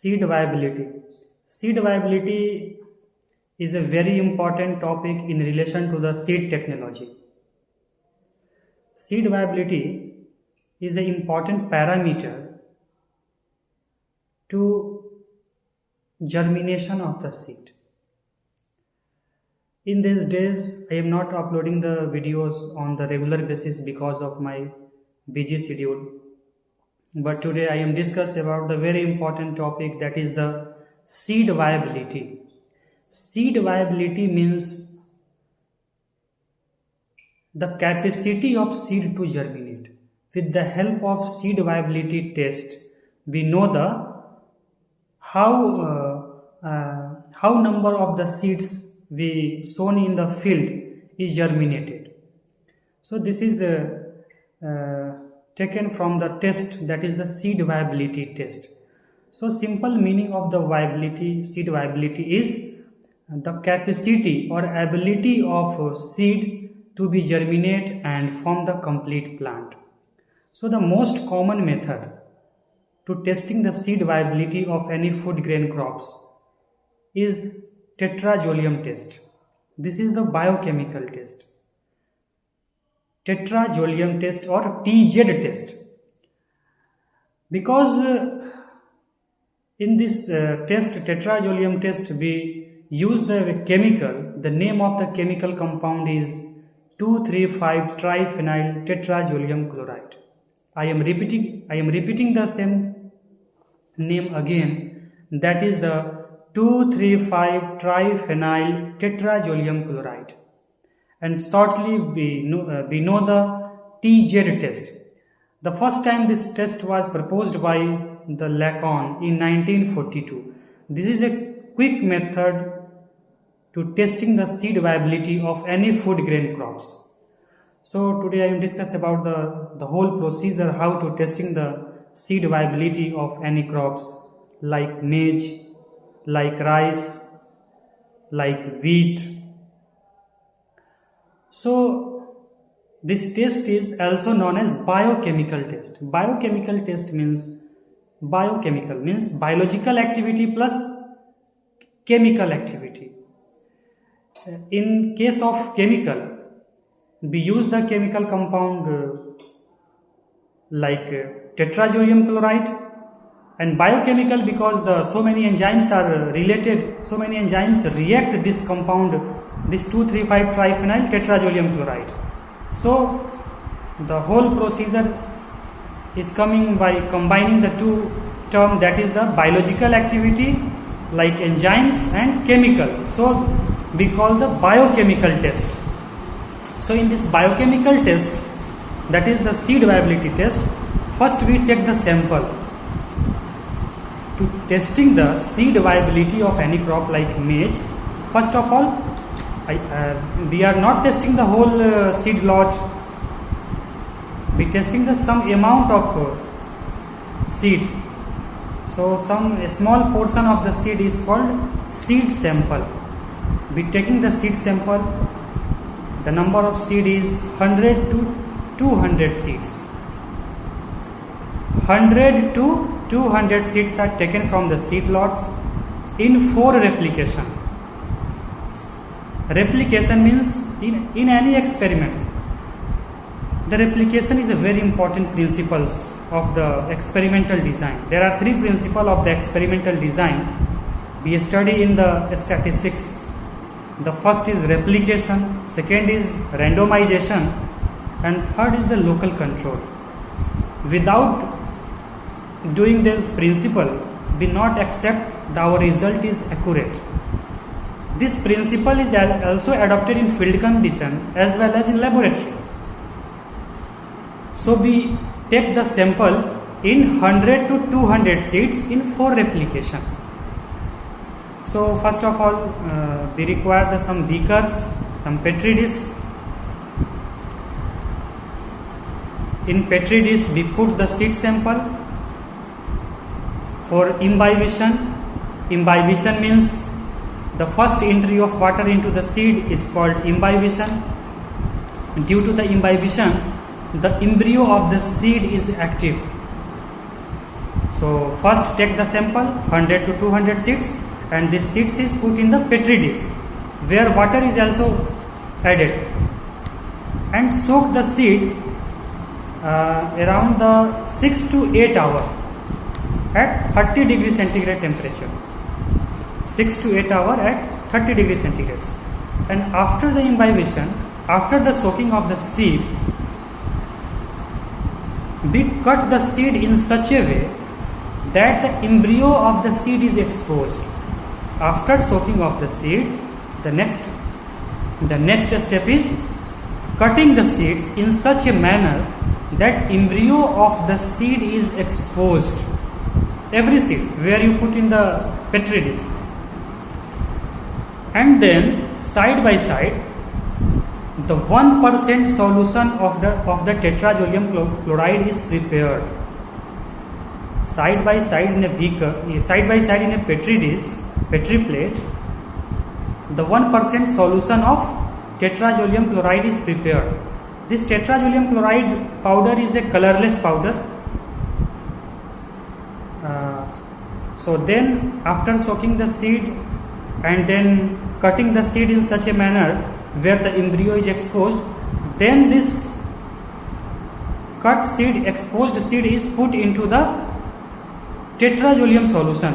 Seed viability. Seed viability is a very important topic in relation to the seed technology. Seed viability is an important parameter to germination of the seed. In these days, I am not uploading the videos on the regular basis because of my busy schedule. But today I am discussing about the very important topic, that is the seed viability. Seed viability means the capacity of seed to germinate. With the help of seed viability test, we know the how number of the seeds we sown in the field is germinated. So this is taken from the test, that is the seed viability test. So simple meaning of the viability, seed viability, is the capacity or ability of seed to be germinate and form the complete plant. So the most common method to testing the seed viability of any food grain crops is Tetrazolium test. This is the biochemical test. Tetrazolium test or TZ test, because in this test, Tetrazolium test, we use the chemical. The name of the chemical compound is 2,3,5-triphenyl tetrazolium chloride. I am repeating the same name again, that is the 2,3,5-triphenyl tetrazolium chloride. And shortly we know the TZ test. The first time this test was proposed by the Lacon in 1942. This is a quick method to testing the seed viability of any food grain crops. So today I am discussing about the whole procedure, how to testing the seed viability of any crops like maize, like rice, like wheat. So this test is also known as biochemical test. Biochemical test means biological activity plus chemical activity. In case of chemical, we use the chemical compound like tetrazolium chloride, and biochemical because so many enzymes are related, so many enzymes react this compound, this 2,3,5-triphenyl tetrazolium chloride. So the whole procedure is coming by combining the two terms, that is the biological activity like enzymes and chemical. So we call the biochemical test. So in this biochemical test, that is the seed viability test, first we take the sample. To testing the seed viability of any crop like maize, first of all, we are not testing the whole seed lot. We testing the some amount of seed. So a small portion of the seed is called seed sample. We taking the seed sample. The number of seed is 100 to 200 seeds. 100 to 200 seeds are taken from the seed lots in 4 replication. Replication means in any experiment. The replication is a very important principles of the experimental design. There are 3 principles of the experimental design we study in the statistics. The first is replication, second is randomization, and third is the local control. Without doing this principle, we not accept our result is accurate. This principle is also adopted in field condition as well as in laboratory. So we take the sample in 100 to 200 seeds in 4 replication. So first of all, we require some beakers, some petri dish. In petri dish we put the seed sample for imbibition. Imbibition means the first entry of water into the seed is called imbibition. Due to the imbibition, the embryo of the seed is active. So first take the sample 100 to 200 seeds, and this seeds is put in the petri dish where water is also added, and soak the seed around the 6 to 8 hours at 30 degree centigrade temperature. 6 to 8 hours at 30 degree centigrade. And after the imbibition, after the soaking of the seed, we cut the seed in such a way that the embryo of the seed is exposed. After soaking of the seed, the next step is cutting the seeds in such a manner that embryo of the seed is exposed. Every seed where you put in the petri dish, and then side by side the 1% solution of the tetrazolium chloride is prepared. Side by side in a beaker, side by side in a petri dish, petri plate, the 1% solution of tetrazolium chloride is prepared. This tetrazolium chloride powder is a colorless powder. So then after soaking the seed and then cutting the seed in such a manner where the embryo is exposed, then this cut seed, exposed seed is put into the tetrazolium solution.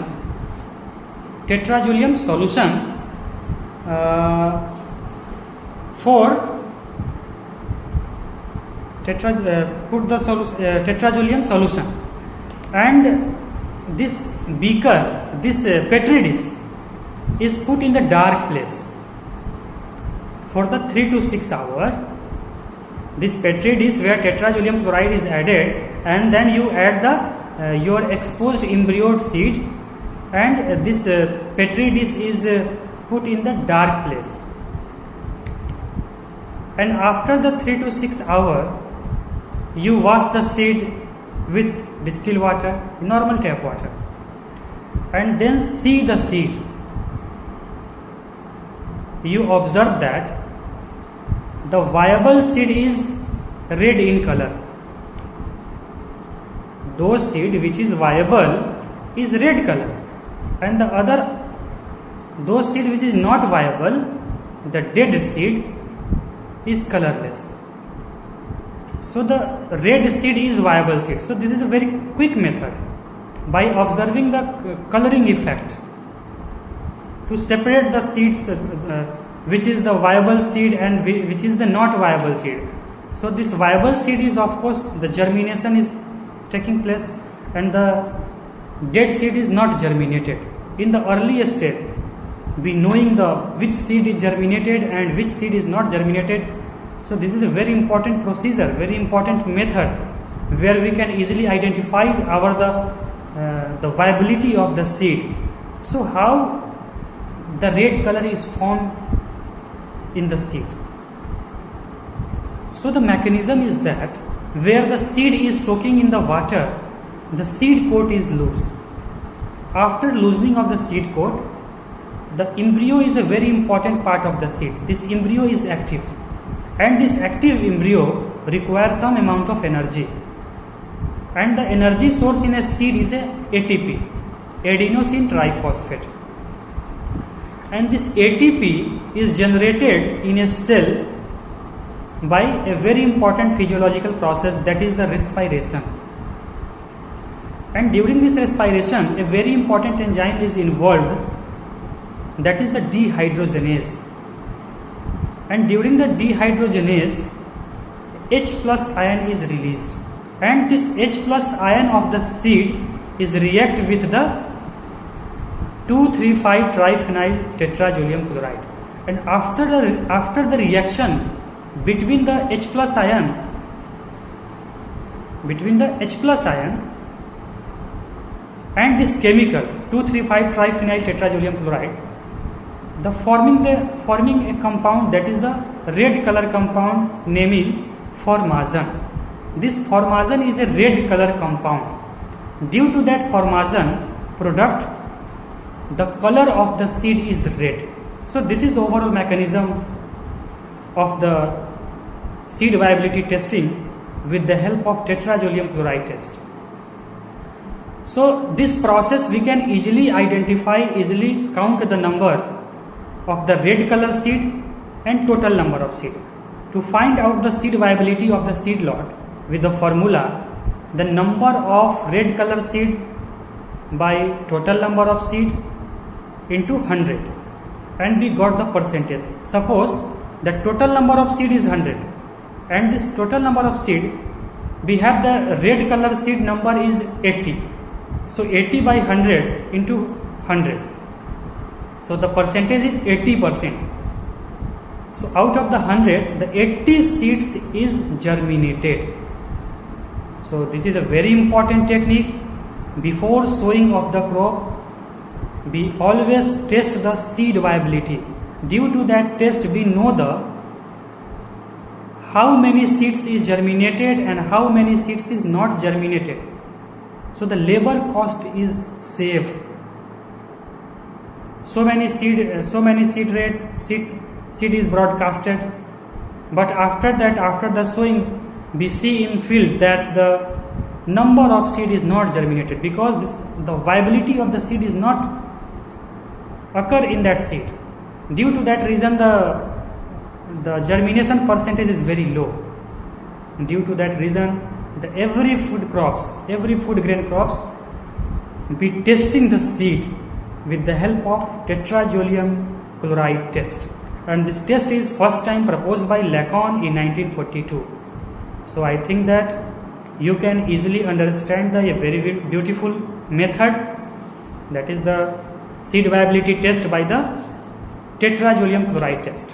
Tetrazolium solution put the tetrazolium solution, and this beaker, this petri dish is put in the dark place for the 3 to 6 hours. This petri dish where tetrazolium chloride is added, and then you add the your exposed embryo seed, and this petri dish is put in the dark place. And after the 3 to 6 hours, you wash the seed with distilled water, normal tap water, and then see the seed. You observe that the viable seed is red in color. Those seed which is viable is red color, and those seed which is not viable, the dead seed, is colorless. So the red seed is viable seed. So this is a very quick method by observing the coloring effect to separate the seeds which is the viable seed and which is the not viable seed. So this viable seed is, of course, the germination is taking place, and the dead seed is not germinated. In the early stage, we knowing which seed is germinated and which seed is not germinated. So this is a very important procedure, very important method where we can easily identify the viability of the seed. So how the red color is formed in the seed? So the mechanism is that where the seed is soaking in the water, the seed coat is loose. After loosening of the seed coat, the embryo is a very important part of the seed. This embryo is active, and this active embryo requires some amount of energy, and the energy source in a seed is a ATP, adenosine triphosphate, and this ATP is generated in a cell by a very important physiological process, that is the respiration. And during this respiration, a very important enzyme is involved, that is the dehydrogenase. And during the dehydrogenase, H plus ion is released, and this H plus ion of the seed is react with the 2,3,5-triphenyl tetrazolium chloride. And after the reaction between the H plus ion and this chemical 2,3,5-triphenyl tetrazolium chloride, the forming a compound, that is the red color compound, naming formazan. This formazan is a red color compound. Due to that formazan product, the color of the seed is red. So this is the overall mechanism of the seed viability testing with the help of tetrazolium chloride test. So this process we can easily identify, easily count the number of the red color seed and total number of seed. To find out the seed viability of the seed lot with the formula, the number of red color seed by total number of seed into 100, and we got the percentage. Suppose the total number of seed is 100 and this total number of seed, we have the red color seed number is 80. So 80 by 100 into 100. So the percentage is 80%. So out of the 100, the 80 seeds is germinated. So this is a very important technique. Before sowing of the crop, we always test the seed viability. Due to that test, we know the how many seeds is germinated and how many seeds is not germinated. So the labor cost is saved. So many seed is broadcasted, but after that, after the sowing, we see in field that the number of seed is not germinated because the viability of the seed is not occur in that seed. Due to that reason, the germination percentage is very low. Due to that reason, every food grain crops, be testing the seed with the help of tetrazolium chloride test, and this test is first time proposed by Lacon in 1942. So I think that you can easily understand the very beautiful method, that is the seed viability test by the tetrazolium chloride test.